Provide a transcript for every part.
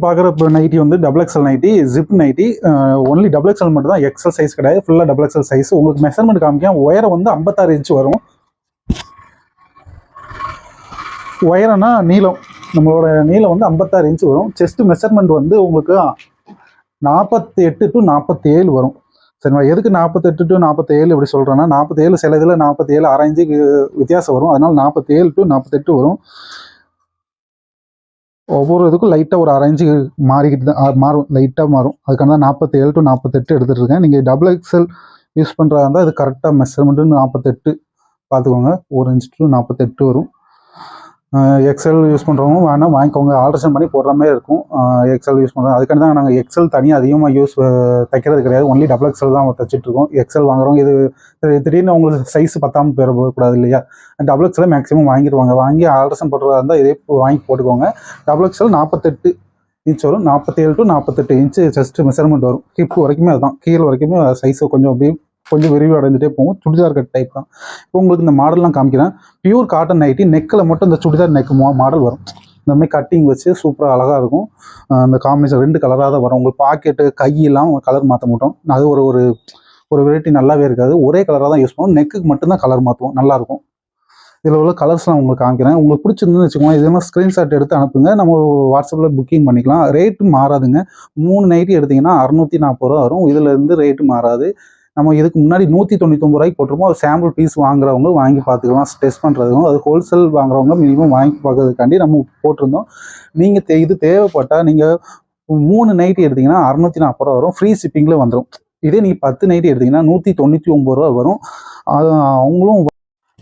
பார்க்குற நைட்டி வந்து double XL nighty, zip nighty. Only double XL மட்டும் தான், எக்ஸல் சைஸ் கிடையாது. ஃபுல்லாக டபுள் எக்ஸல் சைஸ். உங்களுக்கு மெஷர்மெண்ட் காமிக்க உயரம் வந்து 56 இன்ச் வரும். உயரம்னா நீளம், நம்மளோட நீளம் வந்து 56 இன்ச் வரும். செஸ்ட் மெஷர்மெண்ட் வந்து உங்களுக்கு 48 to 47 வரும். சரிங்களா? எதுக்கு 48 to 47 இப்படி சொல்கிறேன்னா, 47 சில இதில் 47 அரை இன்ச்சுக்கு வித்தியாசம் வரும். அதனால் 47 to 48 வரும். ஒவ்வொரு இதுக்கும் லைட்டாக ஒரு அரை இன்ச்சு மாறிக்கிட்டு தான் மாறும், லைட்டாக மாறும். அதுக்கான தான் 47 to 48 எடுத்துகிட்டு இருக்கேன். நீங்கள் டபுள் எக்ஸல் யூஸ் பண்ணுறதா இருந்தால் அது கரெக்டாக மெஷர்மெண்ட்டு 48 பார்த்துக்கோங்க. 1 இன்ச் to 48 வரும். எக்ஸல் யூஸ் பண்ணுறவங்க வேணால் வாங்கிக்கோங்க, ஆல்ட்ரேஷன் பண்ணி போடுற மாதிரி இருக்கும். எக்ஸல் யூஸ் பண்ணுறோம். அதுக்காண்டி தான் நாங்கள் எக்ஸல் தனியாக அதிகமாக தைக்கிறது கிடையாது. ஒன்லி டபுள் எக்ஸல் தான் தைச்சிட்ருக்கோம். எக்ஸல் வாங்குறவங்க இது திடீர்னு உங்களுக்கு சைஸ் பத்தாமல் போகக்கூடாது இல்லையா? டபுள் எக்ஸல் மேக்ஸிமம் வாங்கிடுவாங்க. வாங்கி ஆல்ட்ரேஷன் பண்ணுறதா இருந்தால் இதே வாங்கி போட்டுக்கோங்க. டபுள் எக்ஸல் 48 இன்ச் வரும். 47 to 48 இன்ச்சு செஸ்ட் மெஷர்மெண்ட் வரும். ஹிப் வரைக்குமே அதுதான், கீழே வரைக்குமே சைஸை கொஞ்சம் விரிவு அடைஞ்சிட்டே போகும். சுடிதார் கட் டைப் தான். இப்போ உங்களுக்கு இந்த மாடல்லாம் காமிக்கிறேன். பியூர் காட்டன் நைட்டி, நெக்கில் மட்டும் இந்த சுடிதார் நெக் மாடல் வரும். இந்த மாதிரி கட்டிங் வச்சு சூப்பராக அழகாக இருக்கும். அந்த காம்பினேஷன் 2 கலராக தான் வரும். உங்களுக்கு பாக்கெட்டு கையெல்லாம் கலர் மாற்ற மாட்டோம். அது ஒரு வெரைட்டி நல்லாவே இருக்காது. ஒரே கலராக தான் யூஸ் பண்ணுவோம். நெக்குக்கு மட்டும்தான் கலர் மாற்றுவோம், நல்லாயிருக்கும். இதில் உள்ள கலர்ஸ்லாம் உங்களுக்கு காமிக்கிறேன். உங்களுக்கு பிடிச்சிருந்துன்னு வச்சுக்கோங்க, இதெல்லாம் ஸ்க்ரீன்ஷாட் எடுத்து அனுப்புங்க. நம்ம வாட்ஸ்அப்பில் புக்கிங் பண்ணிக்கலாம். ரேட்டு மாறாதுங்க. 3 நைட்டி எடுத்திங்கன்னா 640 ரூபா வரும். இதில் இருந்து ரேட்டு மாறாது. நம்ம இதுக்கு முன்னாடி 199 ரூபாய்க்கு போட்டிருப்போம். அது சாம்பிள் பீஸ் வாங்குறவங்க வாங்கி பார்த்துக்கலாம், டெஸ்ட் பண்ணுறதுக்கும். அது ஹோல்சேல் வாங்குறவங்க மினிமம் வாங்கி பார்க்கறதுக்காண்டி நம்ம போட்டிருந்தோம். நீங்கள் இது தேவைப்பட்டால் நீங்கள் 3 நைட்டி எடுத்திங்கன்னா 640 ரூபா வரும். ஃப்ரீ ஷிப்பிங்கில் வந்துடும். இதே நீங்கள் 10 நைட்டி எடுத்திங்கன்னா 199 ரூபா வரும். அது அவங்களும்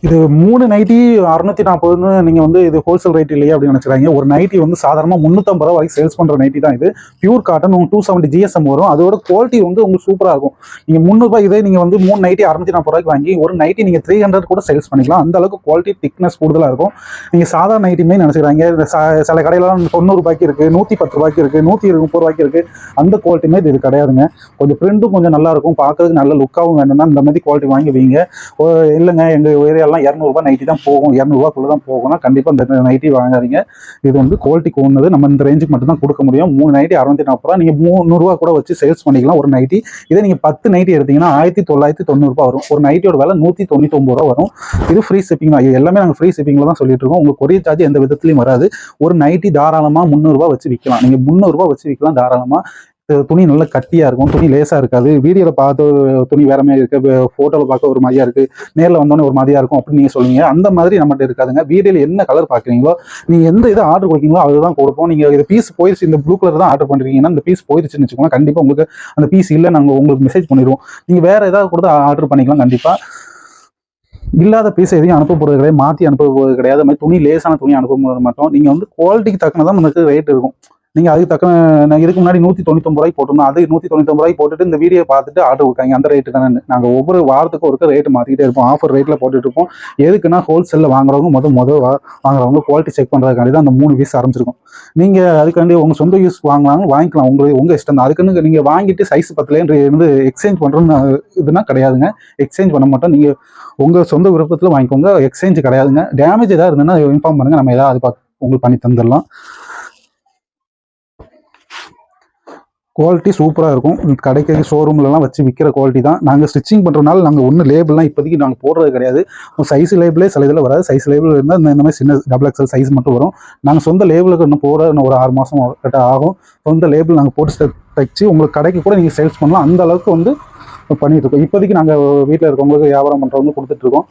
இது 3 நைட்டி 640ன்னு நீங்கள் வந்து இது ஹோல்சேல் ரேட் இல்லையா அப்படின்னு நினச்சிக்கிறாங்க. ஒரு நைட்டி வந்து சாதாரணமாக 350 ரூபா வரைக்கும் சேல்ஸ் பண்ணுற நைட்டி தான் இது. பியூர் காட்டன் 270 GSM வரும். அதோட குவாலிட்டி வந்து உங்களுக்கு சூப்பராக இருக்கும். நீங்கள் 300 ரூபாய் இதே நீங்கள் வந்து 3 நைட்டி 640 ரூபாய்க்கு வாங்கி ஒரு நைட்டி நீங்கள் 300 கூட சேல்ஸ் பண்ணிக்கலாம். அந்த அளவுக்கு குவாலிட்டி திக்னஸ் கூடுதலாக இருக்கும். நீங்கள் சாதாரண நைட்டியுமே நினச்சிக்கிறாங்க. சில கடையிலாம் 90 ரூபாய்க்கு இருக்குது, 110 ரூபாய்க்கு இருக்குது, 130 ரூபாய்க்கு இருக்குது. அந்த குவாலிட்டியுமே இது கிடையாதுங்க. கொஞ்சம் பிரிண்ட்டும் கொஞ்சம் நல்லாயிருக்கும், பார்க்கறதுக்கு நல்ல லுக்காகவும் வேணும்னா இந்த மாதிரி குவாலிட்டி வாங்கி வைங்க. இல்லைங்க எங்கள் ஏரியா 200 ரூபாய் நைட்டி தான் போகும், 200 ரூபாய்க்குள்ள தான் போகும்னா கண்டிப்பாக இந்த நைட்டி வாங்காதீங்க. இது வந்து குவாலிட்டிக்கு ஒன்றுது. நம்ம இந்த ரேஞ்சுக்கு மட்டும் தான் கொடுக்க முடியும். 3 நைட்டி 640 ரூபா. நீங்கள் 300 ரூபா கூட வச்சு சேல்ஸ் பண்ணிக்கலாம் ஒரு நைட்டி. இதே நீங்கள் 10 நைட்டி எடுத்தீங்கன்னா 1990 ரூபா வரும். ஒரு நைட்டியோட விலை 199 ரூபா வரும். இது ஃப்ரீ ஷிப்பிங் தான். எல்லாமே நாங்கள் ஃப்ரீ ஷிப்பிங்கில் தான் சொல்லிட்டு இருக்கோம். உங்களுக்கு கொரியர் சார்ஜ் எந்த விதத்துலையும் வராது. ஒரு நைட்டி தாராளமாக 300 ரூபா வச்சு விற்கலாம். நீங்கள் 300 ரூபா வச்சு விற்கலாம் தாராளமாக. துணி நல்லா கட்டியாக இருக்கும், துணி லேசாக இருக்காது. வீடியோவில் பார்த்து துணி வேற மாதிரி இருக்குது, ஃபோட்டோவில் பார்க்க ஒரு மாதிரியாக இருக்குது, நேரில் வந்தோடனே ஒரு மாதிரியாக இருக்கும் அப்படின்னு நீங்கள் சொல்லுவீங்க. அந்த மாதிரி நம்மகிட்ட இருக்காதுங்க. வீடியோவில் என்ன கலர் பார்க்குறீங்களோ, நீங்கள் எந்த இதை ஆர்டர் கொடுக்கீங்களோ அதுதான் கொடுப்போம். நீங்கள் இது பீஸ் போயிடுச்சு, இந்த ப்ளூ கலர் தான் ஆர்டர் பண்ணுறீங்கன்னா இந்த பீஸ் போயிடுச்சுன்னு வச்சுக்கோங்க, கண்டிப்பாக உங்களுக்கு அந்த பீஸ் இல்லை நாங்கள் உங்களுக்கு மெசேஜ் பண்ணிடுவோம். நீங்கள் வேறு ஏதாவது கொடுத்து ஆர்டர் பண்ணிக்கலாம். கண்டிப்பாக இல்லாத பீஸ் எதையும் அனுப்ப போகிறது கிடையாது, மாற்றி அனுப்ப போகிறது கிடையாது. அது மாதிரி துணி லேசான துணி அனுப்ப மாட்டோம். நீங்கள் வந்து குவாலிட்டிக்கு தக்கனதான் நமக்கு ரேட் இருக்கும். நீங்கள் அதுக்கு தக்க நான் இதுக்கு முன்னாடி 199 ரூபாய்க்கு போட்டோம்னா அது 199 ரூபாய்க்கு போட்டுட்டு இந்த வீடியோ பார்த்துட்டு ஆர்டர் கொடுக்காங்க. அந்த ரேட்டு தானே நாங்கள் ஒவ்வொரு வாரத்துக்கும் ஒருக்க ரேட்டு மாற்றிக்கிட்டே இருப்போம். ஆஃபர் ரேட்டில் போட்டுட்டு இருப்போம். எதுக்குன்னா ஹோல்சேலில் வாங்குறவங்க முதல் வாங்குறவங்க குவாலிட்டி செக் பண்ணுறதுக்காண்டி தான் அந்த 3 பீஸ் ஆரம்பிச்சிருக்கும். நீங்கள் அதுக்காண்டி உங்கள் சொந்த யூஸ் வாங்கிக்கலாம், உங்கள் இஷ்டம் தான். அதுக்குன்னு நீங்கள் வாங்கிட்டு சைஸ் பத்தலேன்னு இருந்து எக்ஸ்சேஞ்ச் பண்ணுறோன்னு இதுனா கிடையாதுங்க. எக்ஸ்சேஞ்ச் பண்ண மாட்டோம். நீங்கள் உங்கள் சொந்த விருப்பத்தில் வாங்கிக்கோங்க. எக்ஸ்சேஞ்ச் கிடையாதுங்க. டேமேஜ் ஏதாவது இருந்ததுன்னா இன்ஃபார்ம் பண்ணுங்கள், நம்ம ஏதாவது பார்த்து உங்களுக்கு பண்ணி தந்துடலாம். குவாலிட்டி சூப்பராக இருக்கும். கடைக்கு ஷோரூம்லலாம் வச்சு விற்கிற குவாலிட்டி தான். நாங்கள் ஸ்டிச்சிங் பண்ணுறதுனால நாங்கள் ஒன்றும் லேபிள்லாம் இப்போதைக்கு நாங்கள் போடுறது கிடையாது. சைஸ் லேபிளே சில இதில் வராது. சைஸ் லேபிள் இருந்தால் இந்த மாதிரி சின்ன டபுள் எக்ஸல் சைஸ் மட்டும் வரும். நாங்கள் சொந்த லேபிளுக்கு இன்னும் போட ஒரு 6 மாதம் கிட்ட ஆகும். சொந்த லேபிள் நாங்கள் போட்டு தைச்சு உங்களுக்கு கடைக்கு கூட நீங்கள் சேல்ஸ் பண்ணலாம். அந்த அளவுக்கு வந்து பண்ணிகிட்டு இருக்கோம். இப்போதைக்கு நாங்கள் வீட்டில் இருக்கவங்களுக்கு வியாபாரம் பண்ணுறவங்க கொடுத்துட்ருக்கோம்.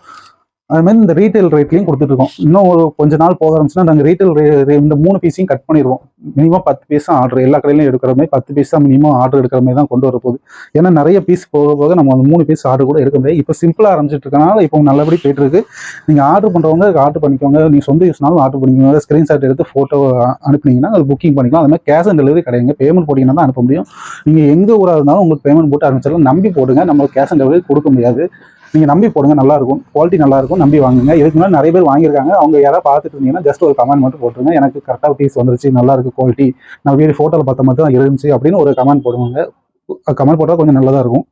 அதுமாதிரி இந்த ரீட்டைல் ரேட்லையும் கொடுத்துட்ருக்கோம். இன்னும் ஒரு கொஞ்சம் நாள் போக ஆரம்பிச்சுன்னா நாங்கள் ரீட்டைல் இந்த 3 பீஸையும் கட் பண்ணிடுவோம். மினிமம் 10 பீஸ் தான் ஆர்டர். எல்லா கடையிலையும் எடுக்கிற மாதிரி 10 பீஸ் தான் மினிமம் ஆர்டர் எடுக்கிற மாதிரி தான் கொண்டு வர போகுது. ஏன்னா நிறைய பீஸ் போக போக நம்ம அந்த 3 பீஸ் ஆர்டர் கூட எடுக்க முடியாது. இப்போ சிம்பிளாக ஆரம்பிச்சிட்டு இருக்கனால இப்போ நல்லபடி போயிட்டு இருக்கு. நீங்கள் ஆர்டர் பண்ணுறவங்க ஆர்டர் பண்ணிக்கோங்க. நீங்கள் சொந்த யூஸ்னாலும் ஆர்டர் பண்ணிக்கோங்க. ஸ்க்ரீன்ஷாட் எடுத்து ஃபோட்டோ அனுப்புனீங்கன்னா அது புக்கிங் பண்ணிக்கலாம். அது மாதிரி கேஷ் ஆன் டெலிவரி கிடையாது. பேமெண்ட் போட்டிங்கன்னா தான் அனுப்ப முடியும். நீங்கள் எங்கே ஊராக இருந்தாலும் உங்களுக்கு பேமெண்ட் போட்டு ஆரம்பிச்சாலும் நம்பி போடுங்க. நம்மளுக்கு கேஷ் ஆன் டெலிவரி கொடுக்க முடியாது. நீங்கள் நம்பி போடுங்க, நல்லாயிருக்கும். குவாலிட்டி நல்லாயிருக்கும், நம்பி வாங்குங்க. இதுக்கு முன்னாடி நிறைய பேர் வாங்கியிருக்காங்க. அவங்க யாராவது பார்த்துட்டு இருந்தீங்கன்னா ஜஸ்ட் ஒரு கமெண்ட் மட்டும் போட்டுருங்க. எனக்கு கரெக்டாக பீஸ் வந்துருச்சு, நல்லாயிருக்கு குவாலிட்டி, நான் வீடியோ ஃபோட்டோவில் பார்த்த மட்டும் தான் இருந்துச்சு அப்படின்னு ஒரு கமெண்ட் போடுவாங்க. கமெண்ட் போட்டால் கொஞ்சம் நல்லதாக இருக்கும்.